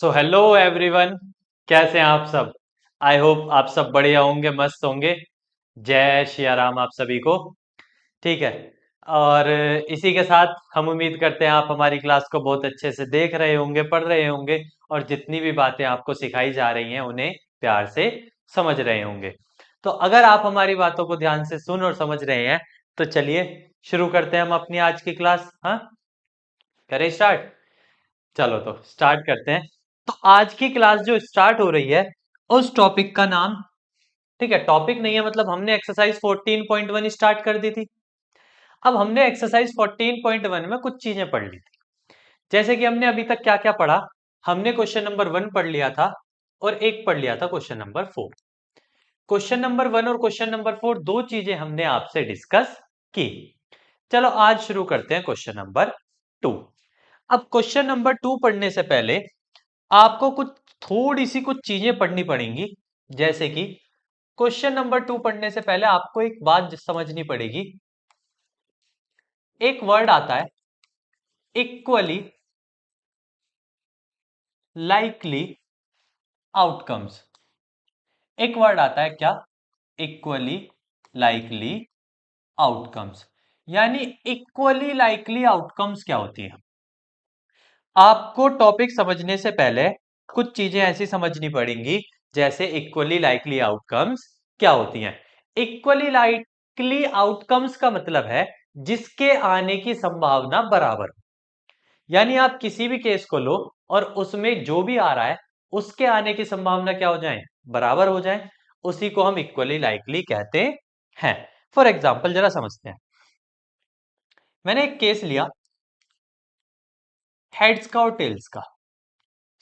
So hello everyone. कैसे हैं आप सब? आई होप आप सब बढ़िया होंगे, मस्त होंगे। जय श्री राम आप सभी को। ठीक है। और इसी के साथ हम उम्मीद करते हैं आप हमारी क्लास को बहुत अच्छे से देख रहे होंगे, पढ़ रहे होंगे और जितनी भी बातें आपको सिखाई जा रही हैं उन्हें प्यार से समझ रहे होंगे। तो अगर आप हमारी बातों को ध्यान से सुन और समझ रहे हैं तो चलिए शुरू करते हैं हम अपनी आज की क्लास। हाँ, करें स्टार्ट। चलो तो स्टार्ट करते हैं। तो आज की क्लास जो स्टार्ट हो रही है उस टॉपिक का नाम, ठीक है, टॉपिक नहीं है, मतलब हमने एक्सरसाइज 14.1 स्टार्ट कर दी थी। अब हमने एक्सरसाइज 14.1 में कुछ चीजें पढ़ ली थी। जैसे कि हमने अभी तक क्या क्या पढ़ा। हमने क्वेश्चन नंबर 1 पढ़ लिया था और एक पढ़ लिया था क्वेश्चन नंबर 4। क्वेश्चन नंबर 1 और क्वेश्चन नंबर 4 दो चीजें हमने आपसे डिस्कस की। चलो आज शुरू करते हैं क्वेश्चन नंबर 2। अब क्वेश्चन नंबर 2 पढ़ने से पहले आपको कुछ थोड़ी सी कुछ चीजें पढ़नी पड़ेंगी। जैसे कि क्वेश्चन नंबर 2 पढ़ने से पहले आपको एक बात समझनी पड़ेगी। एक वर्ड आता है इक्वली लाइकली आउटकम्स। एक वर्ड आता है क्या? Equally likely outcomes. यानी इक्वली लाइकली आउटकम्स क्या होती है? आपको टॉपिक समझने से पहले कुछ चीजें ऐसी समझनी पड़ेंगी, जैसे इक्वली लाइकली आउटकम्स क्या होती हैं। इक्वली लाइकली आउटकम्स का मतलब है जिसके आने की संभावना बराबर हो। यानी आप किसी भी केस को लो और उसमें जो भी आ रहा है उसके आने की संभावना क्या हो जाए? बराबर हो जाए। उसी को हम इक्वली लाइकली कहते हैं। फॉर एग्जाम्पल जरा समझते हैं। मैंने एक केस लिया हेड्स का और टेल्स का।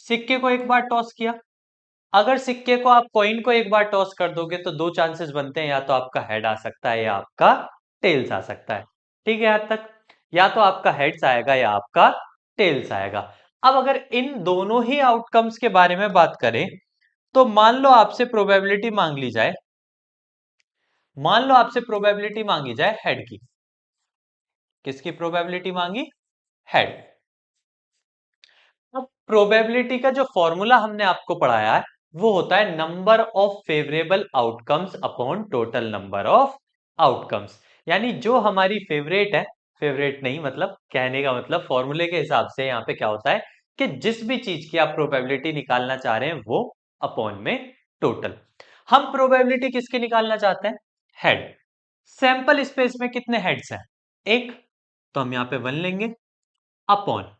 सिक्के को एक बार टॉस किया। अगर सिक्के को आप कॉइन को एक बार टॉस कर दोगे तो दो चांसेस बनते हैं, या तो आपका हेड आ सकता है या आपका टेल्स आ सकता है। ठीक है, यहां तक या तो आपका हेड्स आएगा या आपका टेल्स आएगा। अब अगर इन दोनों ही आउटकम्स के बारे में बात करें तो मान लो आपसे प्रोबेबिलिटी मांग ली जाए। मान लो आपसे प्रोबेबिलिटी मांगी जाए हेड की। किसकी प्रोबेबिलिटी मांगी? हेड। अब प्रोबेबिलिटी का जो फॉर्मूला हमने आपको पढ़ाया है वो होता है number of favourable outcomes upon total number of outcomes. यानी जो हमारी फेवरेट है, फेवरेट नहीं मतलब कहने का मतलब फॉर्मूले के हिसाब से यहाँ पे क्या होता है कि जिस भी चीज की आप प्रोबेबिलिटी निकालना चाह रहे हैं वो अपॉन में टोटल। हम प्रोबेबिलिटी किसकी निकालना चाहते हैं? हेड। सैंपल स्पेस में कितने हेड्स हैं? एक। तो हम यहाँ पे वन लेंगे अपॉन,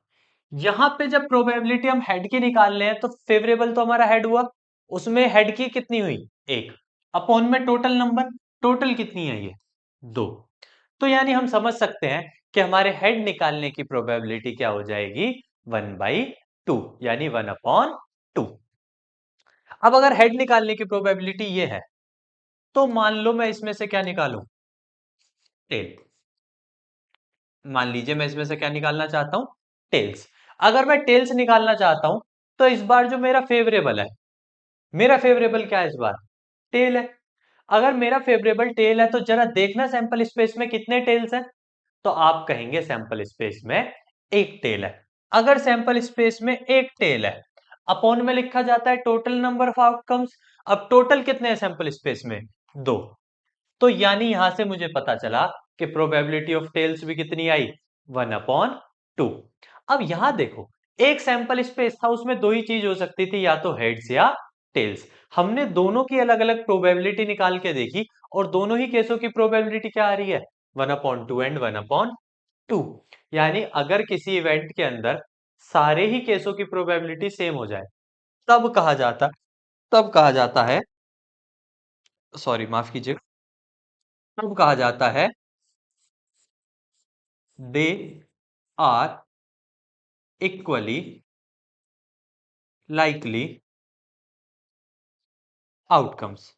यहां पे जब प्रोबेबिलिटी हम हेड की निकाल रहे हैं तो फेवरेबल तो हमारा हेड हुआ, उसमें हेड की कितनी हुई? एक। अपॉन में टोटल नंबर, टोटल कितनी है ये? दो। तो यानी हम समझ सकते हैं कि हमारे हेड निकालने की प्रोबेबिलिटी क्या हो जाएगी? 1/2, यानी 1/2। अब अगर हेड निकालने की प्रोबेबिलिटी ये है तो मान लो मैं इसमें से क्या निकालूं? टेल। मान लीजिए मैं इसमें से क्या निकालना चाहता हूं? टेल्स। अगर मैं टेल्स निकालना चाहता हूं तो इस बार जो मेरा फेवरेबल है, मेरा फेवरेबल क्या है इस बार? टेल है। अगर मेरा फेवरेबल टेल है तो जरा देखना सैंपल स्पेस में कितने टेल्स हैं। तो आप कहेंगे सैंपल स्पेस में एक टेल है। अगर सैंपल स्पेस में एक टेल है, अपॉन में लिखा जाता है टोटल नंबर ऑफ आउटकम्स। अब टोटल कितने हैं सैंपल स्पेस में? दो। तो यानी यहां से मुझे पता चला कि प्रोबेबिलिटी ऑफ टेल्स भी कितनी आई? 1/2। अब यहां देखो, एक सैंपल स्पेस था उसमें दो ही चीज हो सकती थी, या तो हेड्स या टेल्स। हमने दोनों की अलग अलग प्रोबेबिलिटी निकाल के देखी और दोनों ही केसों की प्रोबेबिलिटी क्या आ रही है? 1/2 एंड 1/2। यानी अगर किसी इवेंट के अंदर सारे ही केसों की प्रोबेबिलिटी सेम हो जाए तब कहा जाता है, सॉरी माफ कीजिएगा, तब कहा जाता है they are equally likely outcomes.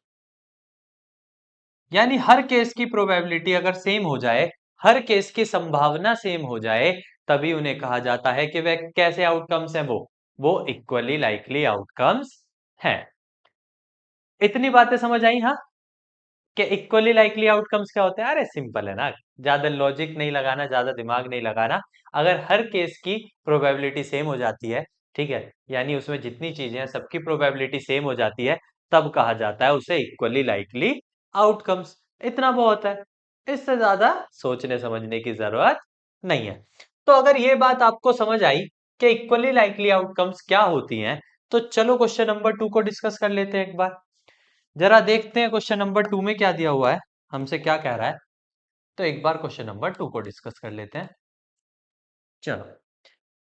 यानी हर केस की प्रोबेबिलिटी अगर सेम हो जाए, हर केस की संभावना सेम हो जाए, तभी उन्हें कहा जाता है कि वे कैसे आउटकम्स हैं। वो इक्वली लाइकली आउटकम्स हैं। इतनी बातें समझ आई? हाँ, कि इक्वली लाइकली आउटकम्स क्या होते हैं? अरे सिंपल है ना, ज्यादा लॉजिक नहीं लगाना, ज्यादा दिमाग नहीं लगाना। अगर हर केस की प्रोबेबिलिटी सेम हो जाती है ठीक है, यानी उसमें जितनी चीजें हैं सबकी प्रोबेबिलिटी सेम हो जाती है, तब कहा जाता है उसे इक्वली लाइकली आउटकम्स। इतना बहुत है, इससे ज्यादा सोचने समझने की जरूरत नहीं है। तो अगर ये बात आपको समझ आई कि इक्वली लाइकली आउटकम्स क्या होती हैं, तो चलो क्वेश्चन नंबर 2 को डिस्कस कर लेते हैं एक बार। जरा देखते हैं क्वेश्चन नंबर 2 में क्या दिया हुआ है, हमसे क्या कह रहा है। तो एक बार क्वेश्चन नंबर 2 को डिस्कस कर लेते हैं। चलो,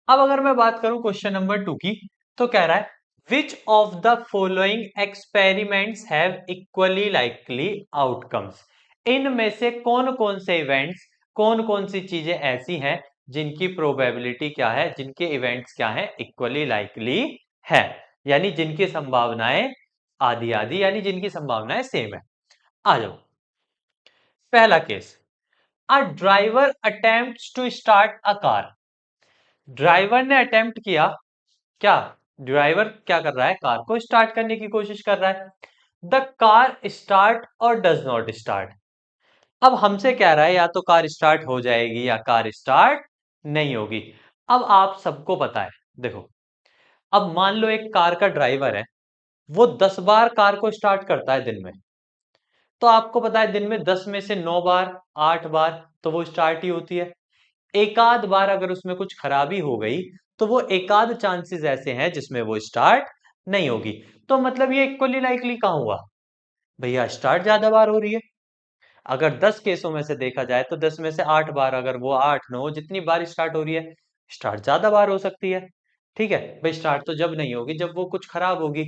अब अगर मैं बात करूं क्वेश्चन नंबर 2 की, तो कह रहा है which of the following experiments have equally likely outcomes. इनमें से कौन कौन से इवेंट्स, कौन कौन सी चीजें ऐसी हैं जिनकी प्रोबेबिलिटी क्या है, जिनके इवेंट्स क्या है, इक्वली लाइकली है, यानी जिनकी संभावनाएं आधी आधी, यानी जिनकी संभावनाएं सेम है। आ जाओ। पहला case, a driver attempts to start a car. Driver ने अटेम्प्ट किया, क्या ड्राइवर क्या कर रहा है, कार को स्टार्ट करने की कोशिश कर रहा है। द कार स्टार्ट और डज नॉट स्टार्ट। अब हमसे कह रहा है या तो कार स्टार्ट हो जाएगी या कार स्टार्ट नहीं होगी। अब आप सबको पता है, देखो, अब मान लो एक कार का ड्राइवर है, वो 10 बार कार को स्टार्ट करता है दिन में। तो आपको पता है दिन में 10 में से 9 बार, 8 बार तो वो स्टार्ट ही होती है। एकाध बार अगर उसमें कुछ खराबी हो गई, तो वो एकाध चांसेस ऐसे हैं जिसमें वो स्टार्ट नहीं होगी। तो मतलब ये इक्वली लाइकली कहां हुआ, भैया स्टार्ट ज्यादा बार हो रही है। अगर 10 केसों में से देखा जाए तो 10 में से 8 बार, अगर वो 8 9 जितनी बार स्टार्ट हो रही है, स्टार्ट ज्यादा बार हो सकती है। ठीक है भाई, स्टार्ट तो जब नहीं होगी जब वो कुछ खराब होगी,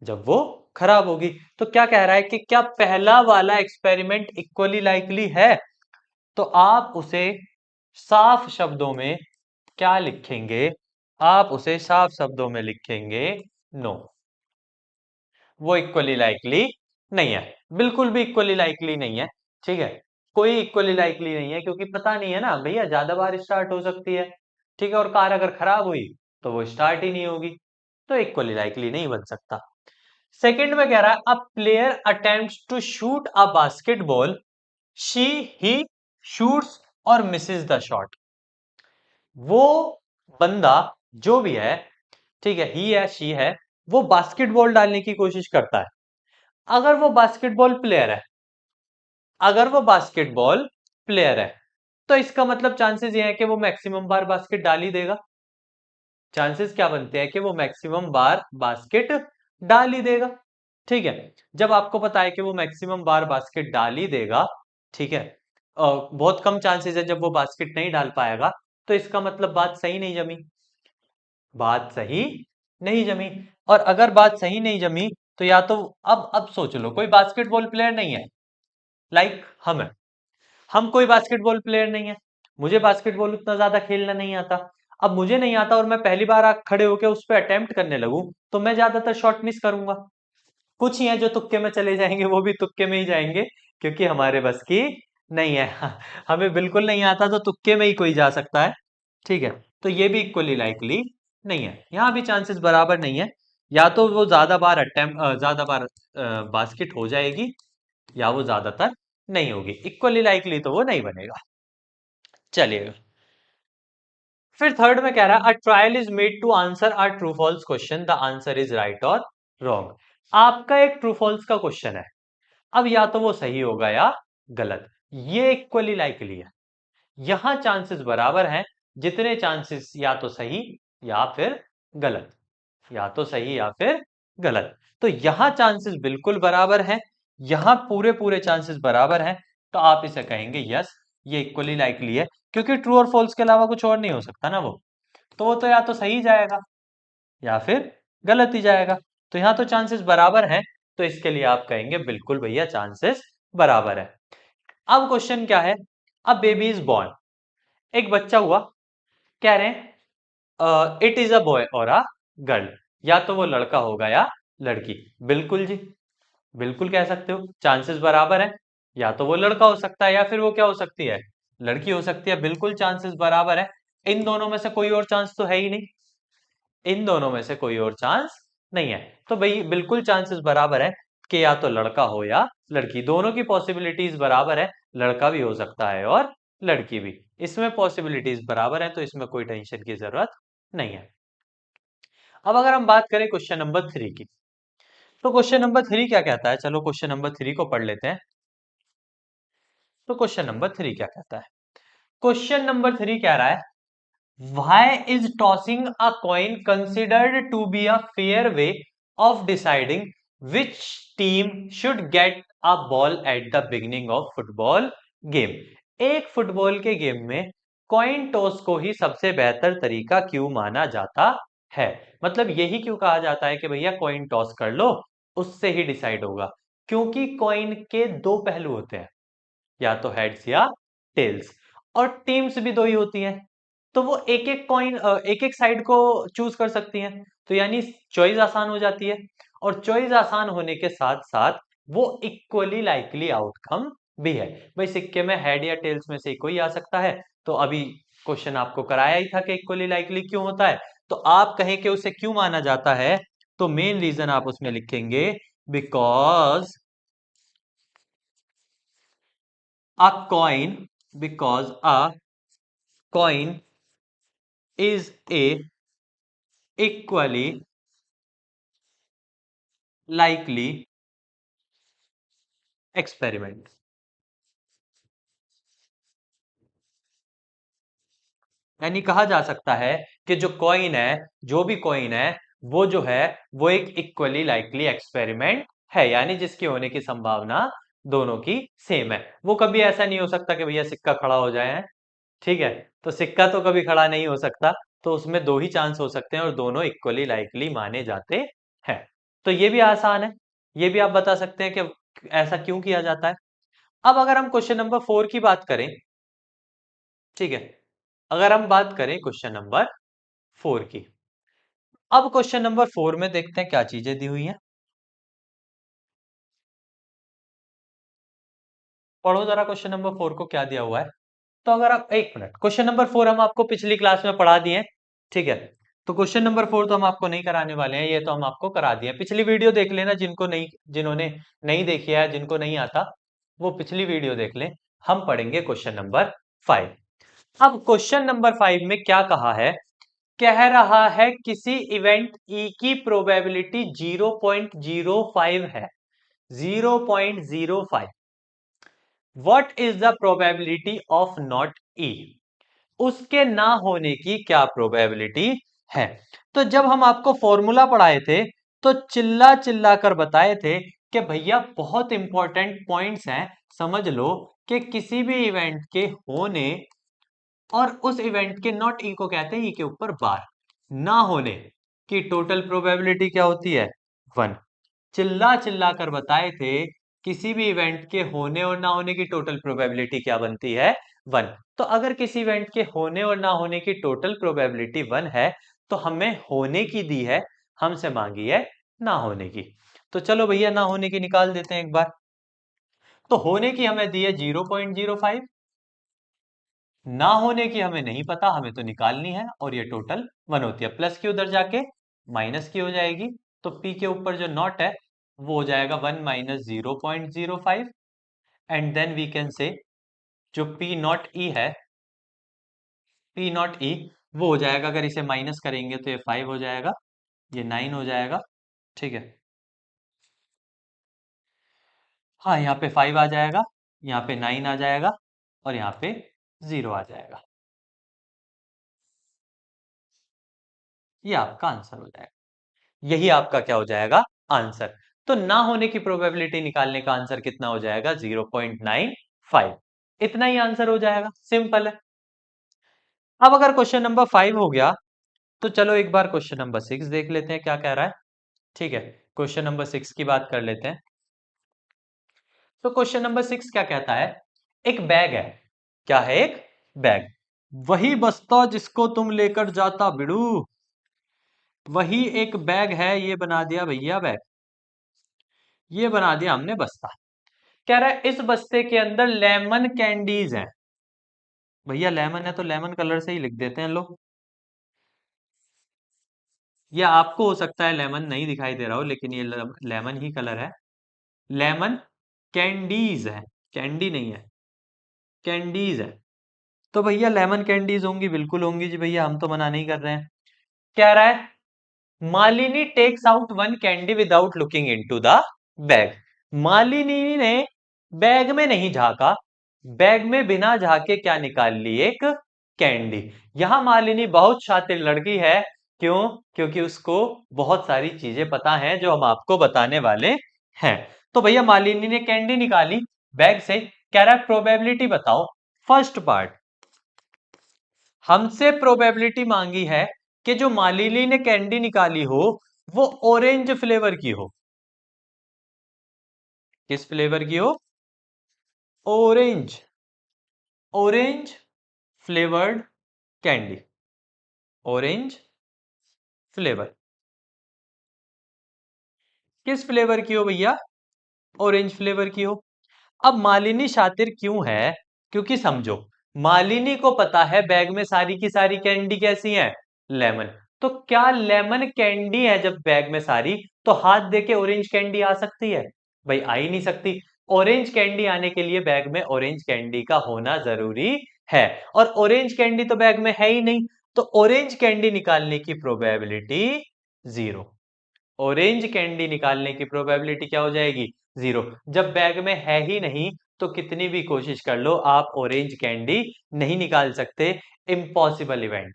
जब वो खराब होगी। तो क्या कह रहा है कि क्या पहला वाला एक्सपेरिमेंट इक्वली लाइकली है, तो आप उसे साफ शब्दों में क्या लिखेंगे, आप उसे साफ शब्दों में लिखेंगे नो, वो इक्वली लाइकली नहीं है, बिल्कुल भी इक्वली लाइकली नहीं है। ठीक है, कोई इक्वली लाइकली नहीं है, क्योंकि पता नहीं है ना भैया, ज्यादा बार स्टार्ट हो सकती है। ठीक है, और कार अगर खराब हुई तो वो स्टार्ट ही नहीं होगी, तो इक्वली लाइकली नहीं बन सकता। सेकंड में कह रहा है a player attempts to shoot a basketball, she he shoots और मिसेस द शॉट। वो बंदा जो भी है, ठीक है, ही या शी है, वो बास्केटबॉल डालने की कोशिश करता है। अगर वो बास्केटबॉल प्लेयर है, अगर वो बास्केटबॉल प्लेयर है, तो इसका मतलब चांसेस ये है कि वो मैक्सिमम बार बास्केट डाल ही देगा। चांसेस क्या बनते हैं कि वो मैक्सिमम बार बास्केट डाल ही देगा। ठीक है, जब आपको पता है कि वो मैक्सिमम बार बास्केट डाल ही देगा, ठीक है, बहुत कम चांसेस है जब वो बास्केट नहीं डाल पाएगा, तो इसका मतलब बात सही नहीं जमी, बात सही नहीं जमी। और अगर बात सही नहीं जमी, तो या तो अब सोच लो, कोई बास्केटबॉल प्लेयर नहीं है, लाइक हम है, हम कोई बास्केटबॉल प्लेयर नहीं है, मुझे बास्केटबॉल उतना ज्यादा खेलना नहीं आता। अब मुझे नहीं आता और मैं पहली बार खड़े होकर उस पर अटेम्प्ट करने लगूं, तो मैं ज्यादातर शॉट मिस करूंगा। कुछ ही हैं जो तुक्के में चले जाएंगे, वो भी तुक्के में ही जाएंगे, क्योंकि हमारे बस की नहीं है। हमें बिल्कुल नहीं आता, तो तुक्के में ही कोई जा सकता है। ठीक है, तो ये भी इक्वली लाइकली नहीं है, यहाँ भी चांसेस बराबर नहीं है। या तो वो ज्यादा बार बास्केट हो जाएगी, या वो ज्यादातर नहीं होगी, इक्वली लाइकली तो वो नहीं बनेगा। चलिए, फिर थर्ड में कह रहा है a trial is made to answer a true false question, the answer is right और रॉन्ग। आपका एक ट्रू फॉल्स का क्वेश्चन है, अब या तो वो सही होगा या गलत, ये इक्वली लाइकली है। यहां चांसेस बराबर हैं, जितने चांसेस या तो सही या फिर गलत, या तो सही या फिर गलत। तो यहां चांसेस बिल्कुल बराबर हैं, यहां पूरे पूरे चांसेस बराबर हैं, तो आप इसे कहेंगे यस, ये इक्वली लाइकली है, क्योंकि ट्रू और फॉल्स के अलावा कुछ और नहीं हो सकता ना वो। तो वो तो या तो सही जाएगा या फिर गलत ही जाएगा। तो यहां तो चांसेस बराबर हैं, तो इसके लिए आप कहेंगे बिल्कुल भैया चांसेस बराबर है। अब क्वेश्चन क्या है, अब बेबी इज बॉर्न, एक बच्चा हुआ, कह रहे हैं इट इज अ बॉय और अ गर्ल, या तो वो लड़का होगा या लड़की। बिल्कुल जी, बिल्कुल कह सकते हो, चांसेस बराबर है, या तो वो लड़का हो सकता है या फिर वो क्या हो सकती है, लड़की हो सकती है। बिल्कुल चांसेस बराबर है, इन दोनों में से कोई और चांस तो है ही नहीं, इन दोनों में से कोई और चांस नहीं है। तो भाई बिल्कुल चांसेस बराबर है कि या तो लड़का हो या लड़की, दोनों की पॉसिबिलिटीज बराबर है, लड़का भी हो सकता है और लड़की भी, इसमें पॉसिबिलिटीज बराबर है, तो इसमें कोई टेंशन की जरूरत नहीं है। अब अगर हम बात करें क्वेश्चन नंबर 3 की, तो क्वेश्चन नंबर 3 क्या कहता है, चलो क्वेश्चन नंबर 3 को पढ़ लेते हैं। तो क्वेश्चन नंबर 3 क्या कहता है? क्वेश्चन नंबर 3 कह रहा है, why is tossing a coin considered to be a fair way of deciding which team should get a ball at the beginning of football game? एक फुटबॉल के गेम में coin toss को ही सबसे बेहतर तरीका क्यों माना जाता है? मतलब यही क्यों कहा जाता है कि भैया कॉइन टॉस कर लो, उससे ही डिसाइड होगा? क्योंकि कॉइन के दो पहलू होते हैं, या तो हेड्स या टेल्स, और टीम्स भी दो ही होती हैं, तो वो एक एक कॉइन एक एक साइड को चूज कर सकती हैं, तो यानी चॉइस आसान हो जाती है। और चॉइस आसान होने के साथ साथ वो इक्वली लाइकली आउटकम भी है। भाई सिक्के में हेड या टेल्स में से कोई आ सकता है, तो अभी क्वेश्चन आपको कराया ही था कि इक्वली लाइकली क्यों होता है, तो आप कहें कि उसे क्यों माना जाता है, तो मेन रीजन आप उसमें लिखेंगे because a coin because a coin is a equally likely experiment। यानी कहा जा सकता है कि जो कॉइन है, जो भी कॉइन है, वो जो है वो एक इक्वली लाइकली एक्सपेरिमेंट है, यानी जिसके होने की संभावना दोनों की सेम है। वो कभी ऐसा नहीं हो सकता कि भैया सिक्का खड़ा हो जाए, ठीक है, तो सिक्का तो कभी खड़ा नहीं हो सकता, तो उसमें दो ही चांस हो सकते हैं और दोनों इक्वली लाइकली माने जाते हैं। तो ये भी आसान है, ये भी आप बता सकते हैं कि ऐसा क्यों किया जाता है। अब अगर हम क्वेश्चन नंबर 4 की बात करें, ठीक है, अगर हम बात करें क्वेश्चन नंबर 4 की, अब क्वेश्चन नंबर 4 में देखते हैं क्या चीजें दी हुई हैं। पढ़ो जरा क्वेश्चन नंबर 4 को क्या दिया हुआ है। तो अगर आप एक मिनट, क्वेश्चन नंबर 4 हम आपको पिछली क्लास में पढ़ा दिए, ठीक है, तो क्वेश्चन नंबर 4 तो हम आपको नहीं कराने वाले हैं, ये तो हम आपको करा दिए। पिछली वीडियो देख लेना, जिन्होंने नहीं देखी है, जिनको नहीं आता, वो पिछली वीडियो देख लें। हम पढ़ेंगे क्वेश्चन नंबर 5। अब क्वेश्चन नंबर 5 में क्या कहा है, कह रहा है किसी इवेंट ई की प्रोबेबिलिटी 0.05 है, 0.05। What is the probability of not E? उसके ना होने की क्या प्रोबेबिलिटी है? तो जब हम आपको फॉर्मूला पढ़ाए थे, तो चिल्ला चिल्ला कर बताए थे कि भैया बहुत इंपॉर्टेंट पॉइंट्स हैं, समझ लो कि किसी भी इवेंट के होने और उस इवेंट के नॉट ई को कहते हैं ई के ऊपर बार, ना होने की टोटल प्रोबेबिलिटी क्या होती है? 1। चिल्ला चिल्ला कर बताए थे किसी भी इवेंट के होने और ना होने की टोटल प्रोबेबिलिटी क्या बनती है? 1। तो अगर किसी इवेंट के होने और ना होने की टोटल प्रोबेबिलिटी 1 है, तो हमें होने की दी है, हमसे मांगी है ना होने की। तो चलो भैया ना होने की निकाल देते हैं एक बार। तो होने की हमें दी है 0.05, ना होने की हमें नहीं पता, हमें तो निकालनी है, और ये टोटल 1 होती है। प्लस की उधर जाके माइनस की हो जाएगी, तो पी के ऊपर जो नॉट है वो हो जाएगा 1 minus 0.05, and then we can say जो पी नॉट ई है, पी नॉट ई वो हो जाएगा, अगर इसे माइनस करेंगे तो ये 5 हो जाएगा, ये 9 हो जाएगा, ठीक है। हाँ, यहाँ पे 5 आ जाएगा, यहाँ पे 9 आ जाएगा, और यहाँ पे 0 आ जाएगा। ये आपका आंसर हो जाएगा, यही आपका क्या हो जाएगा? आंसर। तो ना होने की प्रोबेबिलिटी निकालने का आंसर कितना हो जाएगा? 0.95। इतना ही आंसर हो जाएगा, सिंपल है। अब अगर क्वेश्चन नंबर 5 हो गया, तो चलो एक बार क्वेश्चन नंबर 6 देख लेते हैं क्या कह रहा है, ठीक है। क्वेश्चन नंबर 6 की बात कर लेते हैं। तो क्वेश्चन नंबर 6 क्या कहता है, एक बैग है, क्या है? एक बैग, वही बस्ता जिसको तुम लेकर जाता बिड़ू, वही एक बैग है, ये बना दिया भैया बैग, ये बना दिया हमने बस्ता। कह रहा है इस बस्ते के अंदर लेमन कैंडीज हैं। भैया लेमन है तो लेमन कलर से ही लिख देते हैं लोग, या आपको हो सकता है लेमन नहीं दिखाई दे रहा हो, लेकिन ये लेमन ही कलर है। लेमन कैंडीज है, कैंडी नहीं है, कैंडीज है। तो भैया लेमन कैंडीज होंगी, बिल्कुल होंगी जी भैया, हम तो मना नहीं कर रहे हैं। कह रहा है Malini takes out one candy without looking into the bag. Malini ने बैग में नहीं झांका, बैग में बिना झांके क्या निकाल ली, एक कैंडी। यहां मालिनी बहुत शातिर लड़की है। क्यों? क्योंकि उसको बहुत सारी चीजें पता हैं जो हम आपको बताने वाले हैं। तो भैया मालिनी ने कैंडी निकाली बैग से, कह रहा है प्रोबेबिलिटी बताओ। फर्स्ट पार्ट, हमसे प्रोबेबिलिटी मांगी है कि जो मालिनी ने कैंडी निकाली हो वो ऑरेंज फ्लेवर की हो। किस फ्लेवर की हो? Orange. Orange flavoured candy. Orange flavour. किस फ्लेवर की हो भैया? ऑरेंज फ्लेवर की हो। अब मालिनी शातिर क्यों है? क्योंकि समझो, मालिनी को पता है बैग में सारी की सारी कैंडी कैसी है, लेमन। तो क्या लेमन कैंडी है जब बैग में सारी, तो हाथ देके ऑरेंज कैंडी आ सकती है? भाई आ ही नहीं सकती। ऑरेंज कैंडी आने के लिए बैग में ऑरेंज कैंडी का होना जरूरी है, और ऑरेंज कैंडी तो बैग में है ही नहीं। तो ऑरेंज कैंडी निकालने की प्रोबेबिलिटी जीरो। ऑरेंज कैंडी निकालने की प्रोबेबिलिटी क्या हो जाएगी? जीरो। जब बैग में है ही नहीं तो कितनी भी कोशिश कर लो आप ऑरेंज कैंडी नहीं निकाल सकते। Impossible event.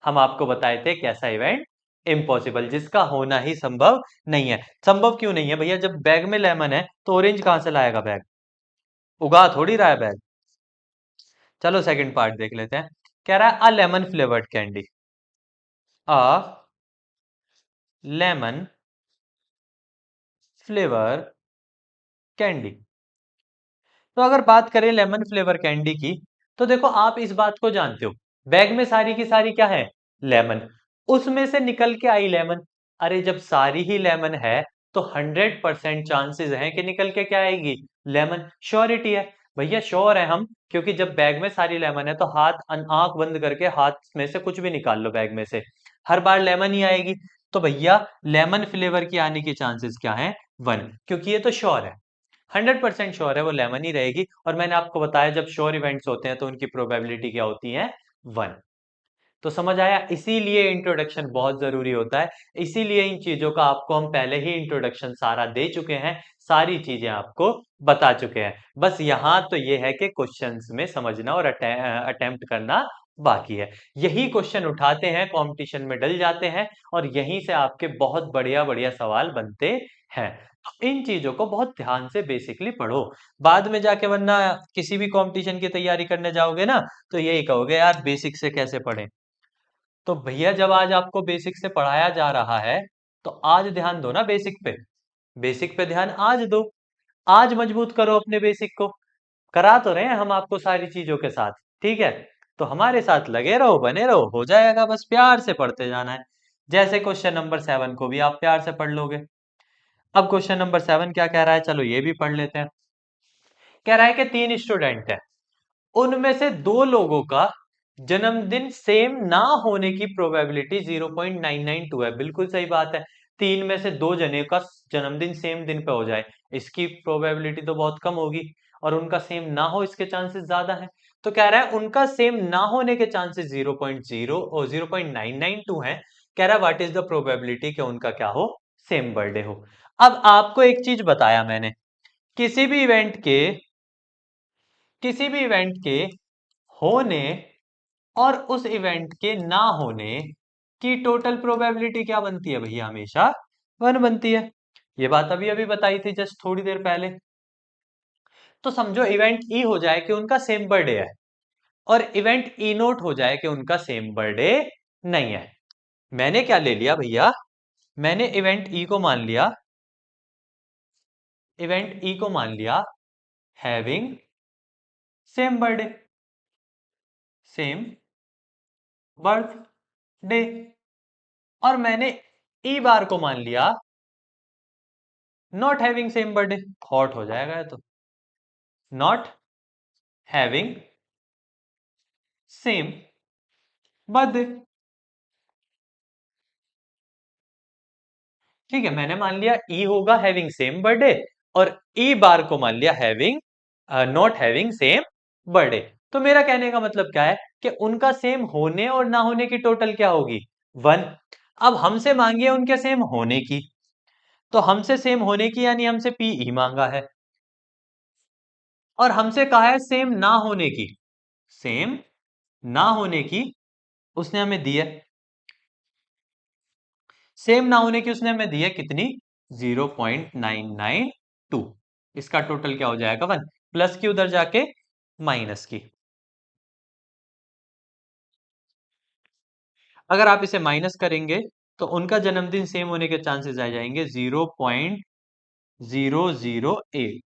हम आपको बताए थे कैसा इवेंट? इम्पॉसिबल, जिसका होना ही संभव नहीं है। संभव क्यों नहीं है भैया? जब बैग में लेमन है तो ऑरेंज कहां से लाएगा बैग? उगा थोड़ी रहा है बैग। चलो सेकंड पार्ट देख लेते हैं। कह रहा है a lemon flavoured candy. A lemon flavour candy. तो अगर बात करें लेमन फ्लेवर कैंडी की, तो देखो आप इस बात को जानते हो, बैग में सारी की सारी क्या है, लेमन। उसमें से निकल के आई लेमन। अरे जब सारी ही लेमन है तो 100% चांसेस हैं कि निकल के क्या आएगी, लेमन। श्योरिटी है भैया, श्योर है हम, क्योंकि जब बैग में सारी लेमन है तो आंख बंद करके हाथ में से कुछ भी निकाल लो बैग में से, हर बार लेमन ही आएगी। तो भैया लेमन फ्लेवर की आने की चांसेस क्या है, 1, क्योंकि ये तो श्योर है। 100% श्योर है वो लेमन ही रहेगी। और मैंने आपको बताया जब श्योर इवेंट्स होते हैं तो उनकी प्रोबेबिलिटी क्या होती है, 1। तो समझ आया? इसीलिए इंट्रोडक्शन बहुत जरूरी होता है। इसीलिए इन चीजों का आपको हम पहले ही इंट्रोडक्शन सारा दे चुके हैं, सारी चीजें आपको बता चुके हैं। बस यहाँ तो ये है कि क्वेश्चंस में समझना और अटेम्प्ट करना बाकी है। यही क्वेश्चन उठाते हैं, कंपटीशन में डल जाते हैं, और यहीं से आपके बहुत बढ़िया बढ़िया सवाल बनते हैं। तो इन चीजों को बहुत ध्यान से बेसिकली पढ़ो, बाद में जाके, वरना किसी भी कंपटीशन की तैयारी करने जाओगे ना तो यही कहोगे यार बेसिक से कैसे पढ़े। तो भैया जब आज आपको बेसिक से पढ़ाया जा रहा है तो आज ध्यान दो ना बेसिक पे। बेसिक पे ध्यान आज दो, आज मजबूत करो अपने बेसिक को। करा तो रहे हैं हम आपको सारी चीजों के साथ, ठीक है? तो हमारे साथ लगे रहो, बने रहो, हो जाएगा, बस प्यार से पढ़ते जाना है। जैसे क्वेश्चन नंबर 7 को भी आप प्यार से पढ़ लोगे। अब क्वेश्चन नंबर 7 क्या कह रहा है, चलो ये भी पढ़ लेते हैं। कह रहा है कि 3 स्टूडेंट है, उनमें से 2 लोगों का जन्मदिन सेम ना होने की प्रोबेबिलिटी 0.992 है। बिल्कुल सही बात है। 3 में से 2 जने का जन्मदिन सेम दिन पे हो जाए, इसकी प्रोबेबिलिटी तो बहुत कम होगी, और उनका सेम ना हो इसके चांसेस ज्यादा हैं। तो कह रहा है उनका सेम ना होने के चांसेस 0.0 और 0.992 है। कह रहा है व्हाट इज द प्रोबेबिलिटी कि उनका क्या हो, सेम बर्थडे हो। अब आपको एक चीज बताया मैंने, किसी भी इवेंट के किसी भी इवेंट के होने और उस इवेंट के ना होने की टोटल प्रोबेबिलिटी क्या बनती है भैया, हमेशा 1 बनती है। ये बात अभी अभी बताई थी जस्ट थोड़ी देर पहले। तो समझो इवेंट ई हो जाए कि उनका सेम बर्थडे है, और इवेंट ई नोट हो जाए कि उनका सेम बर्थडे नहीं है। मैंने क्या ले लिया भैया, मैंने इवेंट ई को मान लिया, इवेंट ई को मान लिया having same birthday, same birthday. और मैंने ई बार को मान लिया not having same birthday. Hot हो जाएगा ये तो, नॉट हैविंग सेम बर्थडे। ठीक है, मैंने मान लिया ई होगा हैविंग सेम बर्थडे, और ई बार को मान लिया having not having same birthday. तो मेरा कहने का मतलब क्या है कि उनका सेम होने और ना होने की टोटल क्या होगी, 1। अब हमसे मांगी है उनके सेम होने की, तो हमसे सेम होने की यानी हमसे पीई मांगा है, और हमसे कहा है सेम ना होने की, सेम ना होने की उसने हमें दी है, सेम ना होने की उसने हमें दी है कितनी, 0.992। इसका टोटल क्या हो जाएगा, 1, प्लस की उधर जाके माइनस की। अगर आप इसे माइनस करेंगे तो उनका जन्मदिन सेम होने के चांसेस आ जाएंगे 0.008,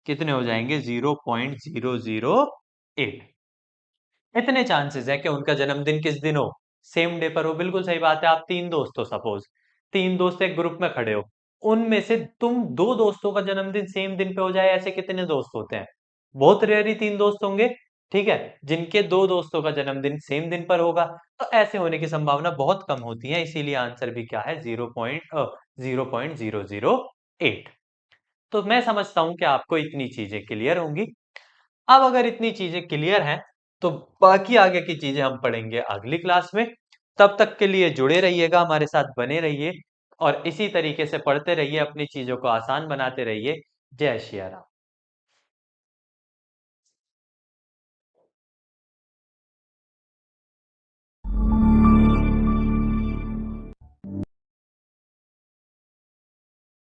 कितने हो जाएंगे, 0.008। इतने चांसेस है कि उनका जन्मदिन किस दिन हो, सेम डे पर हो। बिल्कुल सही बात है। आप तीन दोस्त हो, सपोज तीन दोस्त एक ग्रुप में खड़े हो, उनमें से तुम दो दोस्तों का जन्मदिन सेम दिन पे हो जाए, ऐसे कितने दोस्त होते हैं, बहुत रेयर ही तीन दोस्त होंगे, ठीक है, जिनके दो दोस्तों का जन्मदिन सेम दिन पर होगा। तो ऐसे होने की संभावना बहुत कम होती है, इसीलिए आंसर भी क्या है, 0.008। तो मैं समझता हूं कि आपको इतनी चीजें क्लियर होंगी। अब अगर इतनी चीजें क्लियर हैं तो बाकी आगे की चीजें हम पढ़ेंगे अगली क्लास में। तब तक के लिए जुड़े रहिएगा, हमारे साथ बने रहिए और इसी तरीके से पढ़ते रहिए, अपनी चीजों को आसान बनाते रहिए। जय श्री राम।